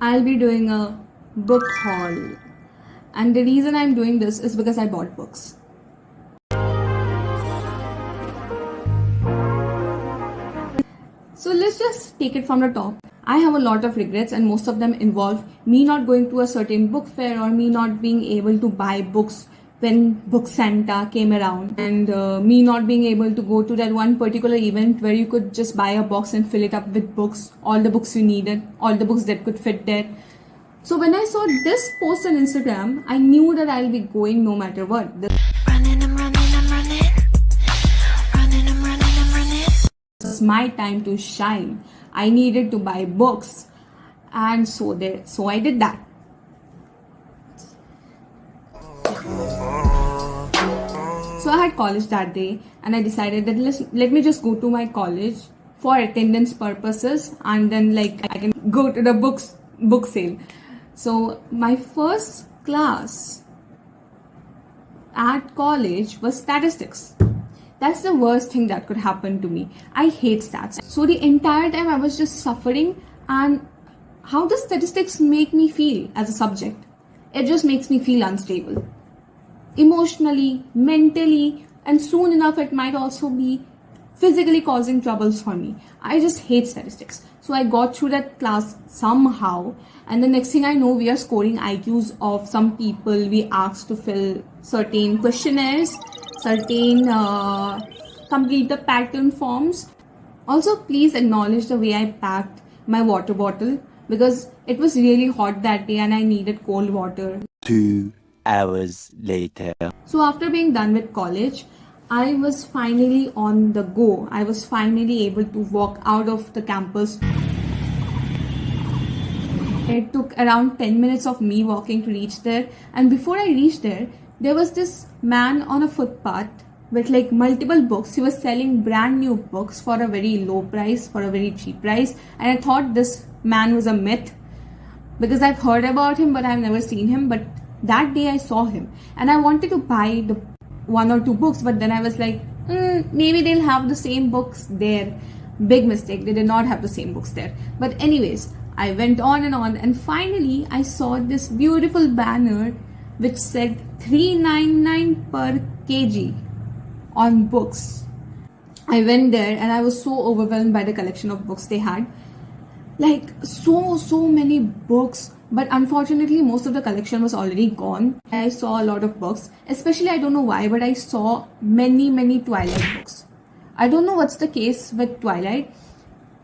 I'll be doing a book haul. And the reason I'm doing this is because I bought books. So let's just take it from the top. I have a lot of regrets, and most of them involve me not going to a certain book fair or me not being able to buy books when Book Santa came around, and me not being able to go to that one particular event where you could just buy a box and fill it up with books, all the books you needed, all the books that could fit there. So when I saw this post on Instagram, I knew that I'll be going no matter what. This is my time to shine. I needed to buy books, and so I did that. So I had college that day, and I decided that let me just go to my college for attendance purposes, and then I can go to the book sale. So my first class at college was statistics. That's the worst thing that could happen to me. I hate stats. So the entire time I was just suffering. And how does statistics make me feel as a subject? It just makes me feel unstable. Emotionally, mentally, and soon enough it might also be physically causing troubles for me. I just hate statistics. So I got through that class somehow, and the next thing I know, we are scoring IQs of some people. We asked to fill certain questionnaires, complete the pattern forms. Also, please acknowledge the way I packed my water bottle, because it was really hot that day and I needed cold water. 2 hours later. So after being done with college, I was finally on the go. I was finally able to walk out of the campus. It took around 10 minutes of me walking to reach there. And before I reached there, there was this man on a footpath with multiple books. He was selling brand new books for a very low price, for a very cheap price. And I thought this man was a myth, because I've heard about him, but I've never seen him. But that day I saw him and I wanted to buy the 1 or 2 books, but then I was like, maybe they'll have the same books there. Big mistake, they did not have the same books there. But anyways, I went on, and finally I saw this beautiful banner which said $3.99 per kg on books. I went there and I was so overwhelmed by the collection of books they had. So many books. But unfortunately, most of the collection was already gone. I saw a lot of books. Especially, I don't know why, but I saw many Twilight books. I don't know what's the case with Twilight.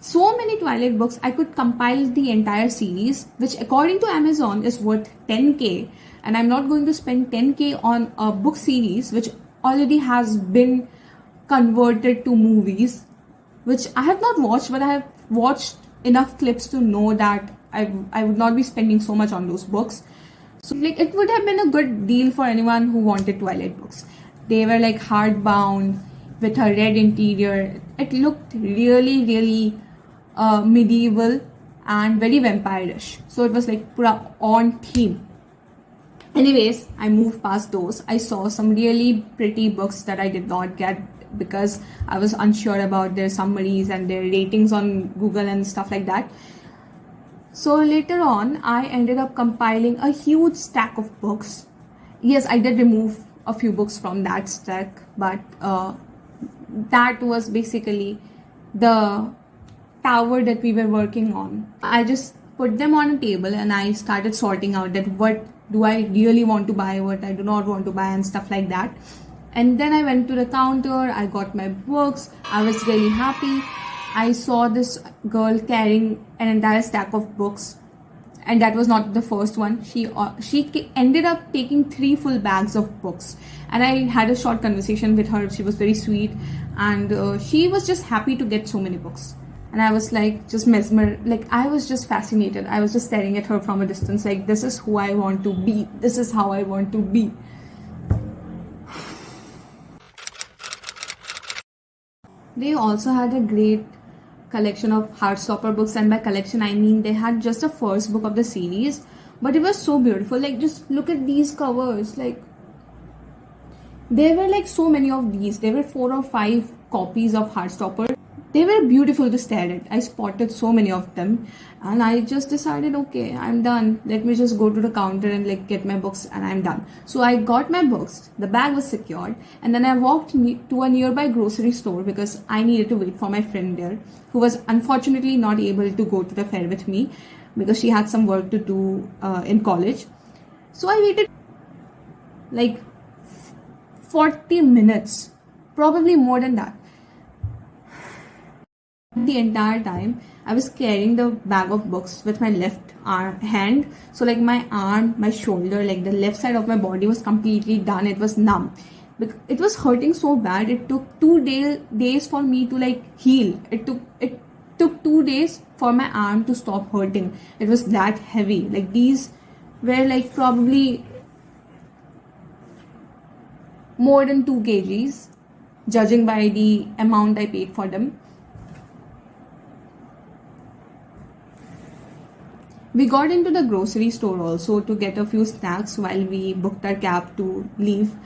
So many Twilight books, I could compile the entire series, which according to Amazon is worth 10k. And I'm not going to spend 10k on a book series which already has been converted to movies, which I have not watched, but I have watched enough clips to know that I would not be spending so much on those books. So it would have been a good deal for anyone who wanted Twilight books. They were hardbound with a red interior. It looked really medieval and very vampire-ish. So it was pura on theme. Anyways, I moved past those. I saw some really pretty books that I did not get because I was unsure about their summaries and their ratings on Google and stuff like that. So later on, I ended up compiling a huge stack of books. Yes, I did remove a few books from that stack, but that was basically the tower that we were working on. I just put them on a table and I started sorting out that what do I really want to buy, what I do not want to buy, and stuff like that. And then I went to the counter, I got my books, I was really happy. I saw this girl carrying an entire stack of books, and that was not the first one. She ended up taking 3 full bags of books, and I had a short conversation with her. She was very sweet, and she was just happy to get so many books. And I was just mesmerized, I was just fascinated. I was just staring at her from a distance, this is who I want to be. This is how I want to be. They also had a great collection of Heartstopper books, and by collection I mean they had just the first book of the series, but it was so beautiful. Just look at these covers. There were so many of these. There were 4 or 5 copies of Heartstopper. They were beautiful to stare at. I spotted so many of them, and I just decided, okay, I'm done. Let me just go to the counter and like get my books, and I'm done. So I got my books. The bag was secured, and then I walked to a nearby grocery store because I needed to wait for my friend there, who was unfortunately not able to go to the fair with me because she had some work to do in college. So I waited like 40 minutes, probably more than that. The entire time I was carrying the bag of books with my left hand, so like my arm, my shoulder, like the left side of my body was completely done. It was numb. It was hurting so bad. It took 2 days for me to like heal. It took 2 days for my arm to stop hurting. It was that heavy. Like these were like probably more than 2 kgs, judging by the amount I paid for them. We got into the grocery store also to get a few snacks while we booked our cab to leave.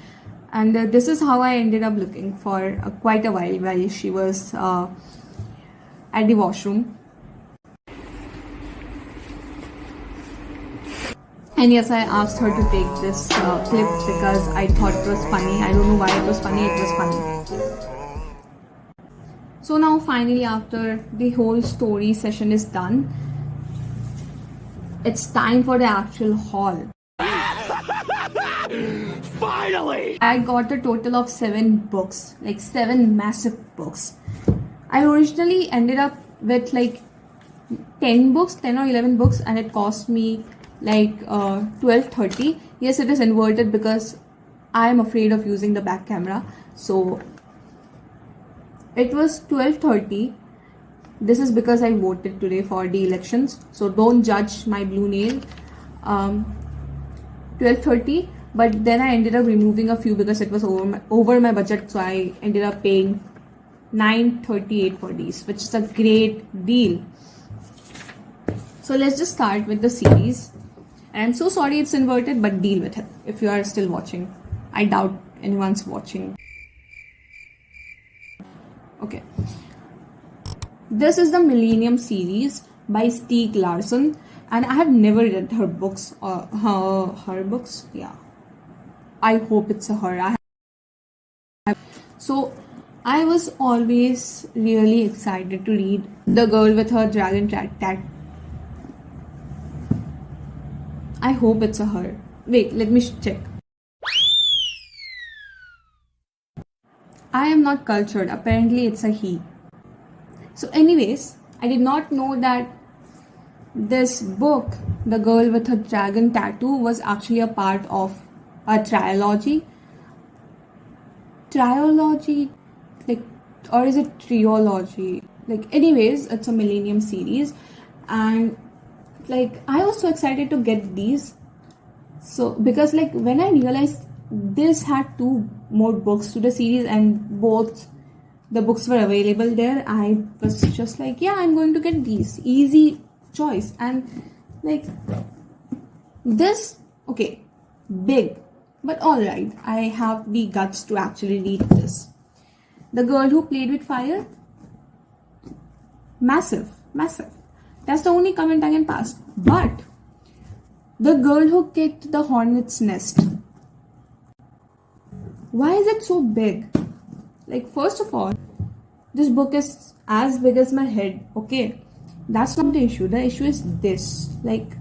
And this is how I ended up looking for quite a while she was at the washroom. And yes, I asked her to take this clip because I thought it was funny. I don't know why it was funny, it was funny. So now finally, after the whole story session is done, it's time for the actual haul. Finally! I got a total of 7 books, like 7 massive books. I originally ended up with like 10 books, 10 or 11 books, and it cost me like 12.30. Yes, it is inverted because I am afraid of using the back camera. So it was 12.30. This is because I voted today for the elections, so don't judge my blue nail. 12.30, but then I ended up removing a few because it was over my budget, so I ended up paying 9.38 for these, which is a great deal. So let's just start with the series. And I'm so sorry it's inverted, but deal with it if you are still watching. I doubt anyone's watching. Okay. This is the Millennium series by Stieg Larsson, and I have never read her books. Her books, yeah. I hope it's a her. So I was always really excited to read The Girl with Her Dragon Tattoo. I hope it's a her. Wait, let me check. I am not cultured. Apparently, it's a he. So anyways, I did not know that this book, The Girl with Her Dragon Tattoo, was actually a part of a trilogy. Like, or is it trilogy? Like, anyways, it's a Millennium series, and like I was so excited to get these. So because like when I realized this had 2 more books to the series and both the books were available there, I was just like, yeah, I'm going to get these. Easy choice. And like this, okay, big, but alright, I have the guts to actually read this. The Girl Who Played with Fire, massive. That's the only comment I can pass. But The Girl Who Kicked the Hornet's Nest, why is it so big? Like, first of all, this book is as big as my head, okay? That's not the issue. The issue is this. Like,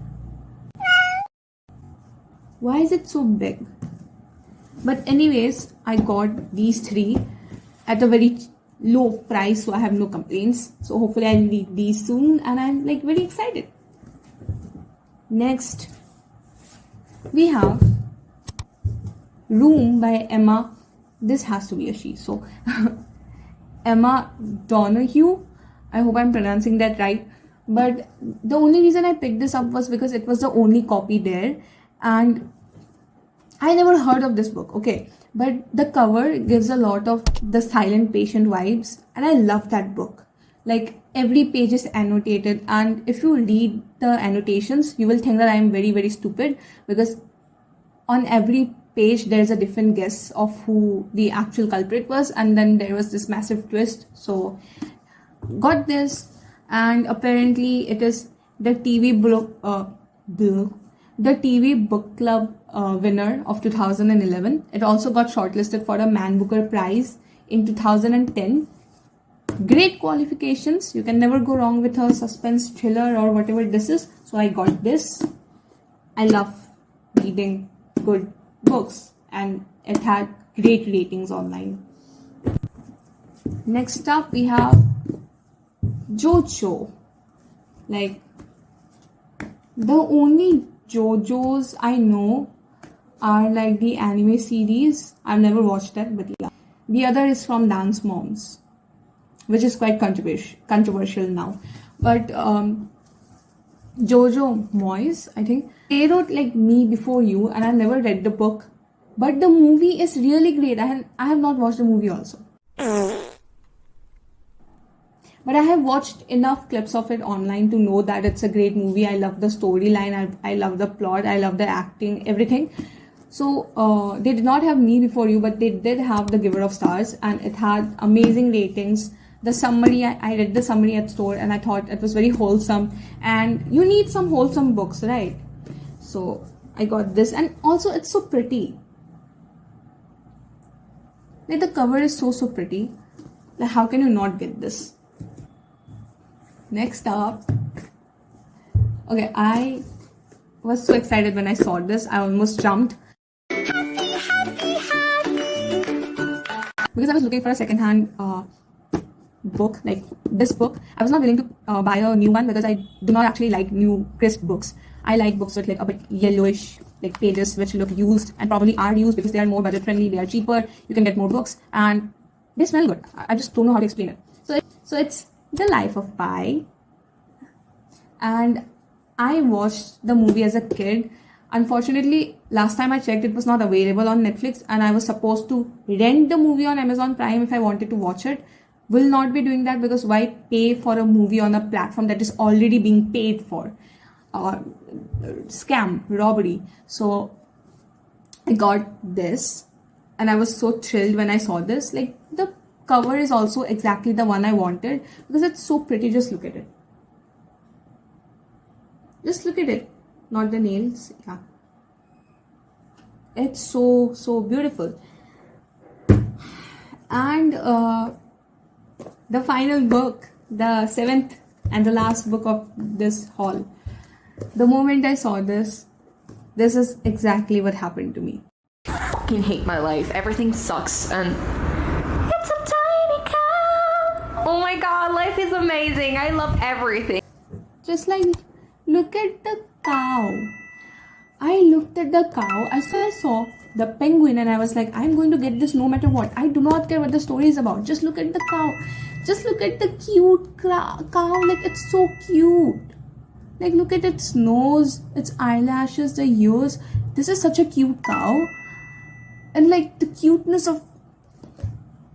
why is it so big? But anyways, I got these 3 at a very low price, so I have no complaints. So hopefully I'll read these soon, and I'm like very excited. Next, we have Room by Emma. This has to be a she. So Emma Donoghue. I hope I'm pronouncing that right. But the only reason I picked this up was because it was the only copy there, and I never heard of this book, okay? But the cover gives a lot of the Silent Patient vibes, and I love that book. Like, every page is annotated, and if you read the annotations, you will think that I am very, very stupid, because on every page there's a different guess of who the actual culprit was, and then there was this massive twist. So got this, and apparently it is the the TV book club winner of 2011. It also got shortlisted for a Man Booker Prize in 2010. Great qualifications. You can never go wrong with a suspense thriller or whatever this is. So I got this. I love reading good books, and it had great ratings online. Next up we have JoJo. Like, the only JoJo's I know are like the anime series. I've never watched that, but yeah. The other is from Dance Moms, which is quite controversial now. But Jojo Moyes, I think, they wrote like Me Before You, and I've never read the book. But the movie is really great. I have not watched the movie also. But I have watched enough clips of it online to know that it's a great movie. I love the storyline, I love the plot, I love the acting, everything. So they did not have Me Before You, but they did have The Giver of Stars, and it had amazing ratings. The summary, I read the summary at store, and I thought it was very wholesome. And you need some wholesome books, right? So I got this, and also it's so pretty. Like, the cover is so pretty. Like, how can you not get this? Next up, okay, I was so excited when I saw this. I almost jumped. Because I was looking for a second-hand book, like this book. I was not willing to buy a new one because I do not actually like new crisp books. I like books with like a bit yellowish like pages which look used and probably are used because they are more budget friendly, they are cheaper, you can get more books, and they smell good. I just don't know how to explain it. So it's The Life of Pi, and I watched the movie as a kid. Unfortunately, last time I checked, it was not available on Netflix, and I was supposed to rent the movie on Amazon Prime if I wanted to watch it. Will not be doing that, because why pay for a movie on a platform that is already being paid for? Scam, robbery. So I got this, and I was so thrilled when I saw this. Like, the cover is also exactly the one I wanted because it's so pretty. Just look at it. Just look at it. Not the nails. Yeah. It's so beautiful. And the final book, the 7th and the last book of this haul. The moment I saw this is exactly what happened to me. I fucking hate my life. Everything sucks, and it's a tiny cow. Oh my god, life is amazing. I love everything. Just like, look at the cow. I looked at the cow. I saw the penguin, and I was like, I'm going to get this no matter what. I do not care what the story is about. Just look at the cow. Just look at the cute cow. Like, it's so cute. Like, look at its nose, its eyelashes, the ears. This is such a cute cow. And like, the cuteness of...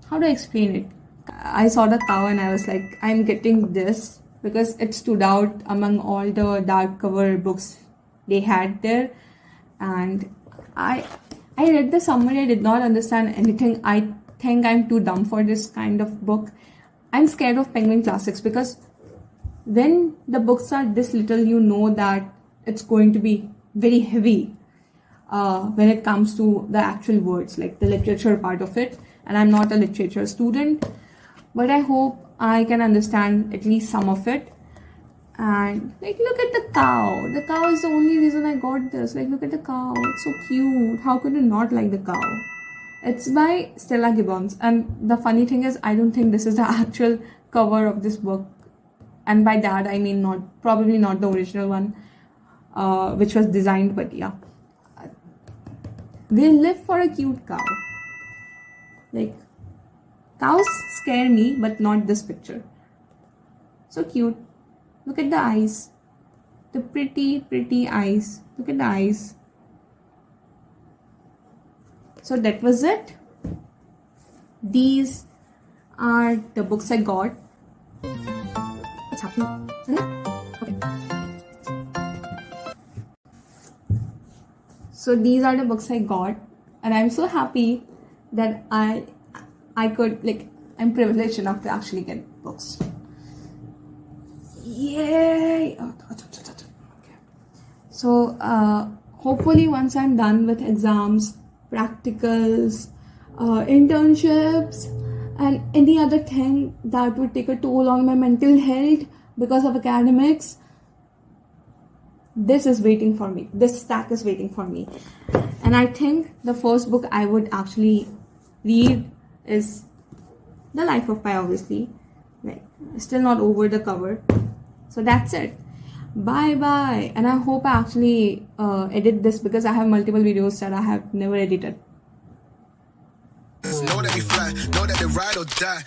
How do I explain it? I saw the cow and I was like, I'm getting this because it stood out among all the dark cover books they had there. And I read the summary. I did not understand anything. I think I'm too dumb for this kind of book. I'm scared of Penguin Classics because when the books are this little, you know that it's going to be very heavy when it comes to the actual words, like the literature part of it. And I'm not a literature student, but I hope I can understand at least some of it. And like, look at the cow. The cow is the only reason I got this. Like, look at the cow. It's so cute. How could you not like the cow? It's by Stella Gibbons. And the funny thing is, I don't think this is the actual cover of this book. And by that, I mean probably not the original one, which was designed, but yeah. They live for a cute cow. Like, cows scare me, but not this picture. So cute. Look at the eyes. The pretty eyes. Look at the eyes. So that was it. These are the books I got. What's happening? Okay. So these are the books I got, and I'm so happy that I could, like, I'm privileged enough to actually get books. So hopefully once I'm done with exams, practicals, internships, and any other thing that would take a toll on my mental health because of academics, this is waiting for me. This stack is waiting for me. And I think the first book I would actually read is The Life of Pi, obviously. Like, still not over the cover. So that's it. Bye bye. And I hope I actually edit this because I have multiple videos that I have never edited. Know that we fly, know that they ride or die.